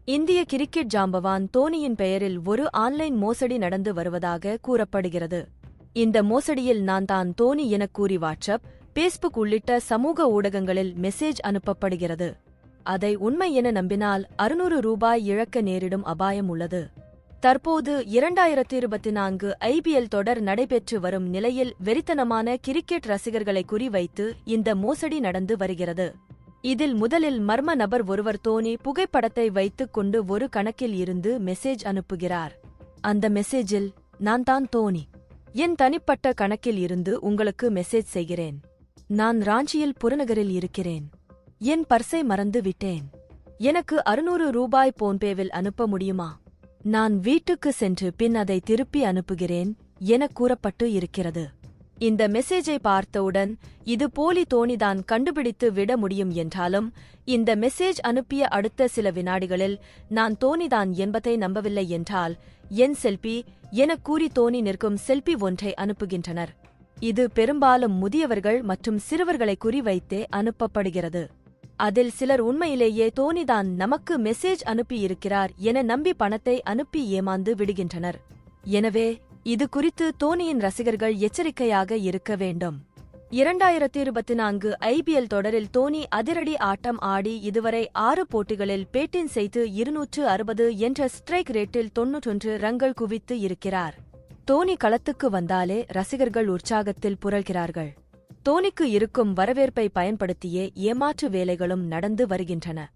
இந்திய கிரிக்கெட் ஜாம்பவான் தோனியின் பெயரில் ஒரு ஆன்லைன் மோசடி நடந்து வருவதாக கூறப்படுகிறது. இந்த மோசடியில் நான் தான் தோனி எனக் கூறி வாட்ஸ்அப், பேஸ்புக் உள்ளிட்ட சமூக ஊடகங்களில் மெசேஜ் அனுப்பப்படுகிறது. அதை உண்மை என நம்பினால் 600 ரூபாய் இழக்க நேரிடும் அபாயம் உள்ளது. தற்போது 2024 IPL தொடர் நடைபெற்று வரும் நிலையில் வெறித்தனமான கிரிக்கெட் ரசிகர்களை குறிவைத்து இந்த மோசடி நடந்து வருகிறது. இதில் முதலில் மர்ம நபர் ஒருவர் தோனி புகைப்படத்தை வைத்துக் கொண்டு ஒரு கணக்கில் இருந்து மெசேஜ் அனுப்புகிறார். அந்த மெசேஜில், நான் தான் தோனி, என் தனிப்பட்ட கணக்கில் இருந்து உங்களுக்கு மெசேஜ் செய்கிறேன். நான் ராஞ்சியில் புறநகரில் இருக்கிறேன். என் பர்ஸை மறந்து விட்டேன். எனக்கு 600 ரூபாய் போன்பேவில் அனுப்ப முடியுமா? நான் வீட்டுக்கு சென்று பின் அதை திருப்பி அனுப்புகிறேன் என கூறப்பட்டு இருக்கிறது. இந்த மெசேஜை பார்த்தவுடன் இது போலி தோனிதான் கண்டுபிடித்து விட முடியும் என்றாலும், இந்த மெசேஜ் அனுப்பிய அடுத்த சில வினாடிகளில் நான் தோனிதான் என்பதை நம்பவில்லை என்றால், என் செல்பி எனக் கூறி தோனி நிற்கும் செல்பி ஒன்றை அனுப்புகின்றனர். இது பெரும்பாலும் முதியவர்கள் மற்றும் சிறுவர்களை குறிவைத்தே அனுப்பப்படுகிறது. அதில் சிலர் உண்மையிலேயே தோனிதான் நமக்கு மெசேஜ் அனுப்பியிருக்கிறார் என நம்பி பணத்தை அனுப்பி ஏமாந்து விடுகின்றனர். எனவே இது குறித்து தோனியின் ரசிகர்கள் எச்சரிக்கையாக இருக்க வேண்டும். 2024 IPL தொடரில் தோனி அதிரடி ஆட்டம் ஆடி இதுவரை 6 போட்டிகளில் பேட்டிங் செய்து 260 என்ற ஸ்ட்ரைக் ரேட்டில் 91 ரன்கள் குவித்து இருக்கிறார். தோனி களத்துக்கு வந்தாலே ரசிகர்கள் உற்சாகத்தில் புரள்கிறார்கள். தோனிக்கு இருக்கும் வரவேற்பை பயன்படுத்தியே ஏமாற்று வேலைகளும் நடந்து வருகின்றன.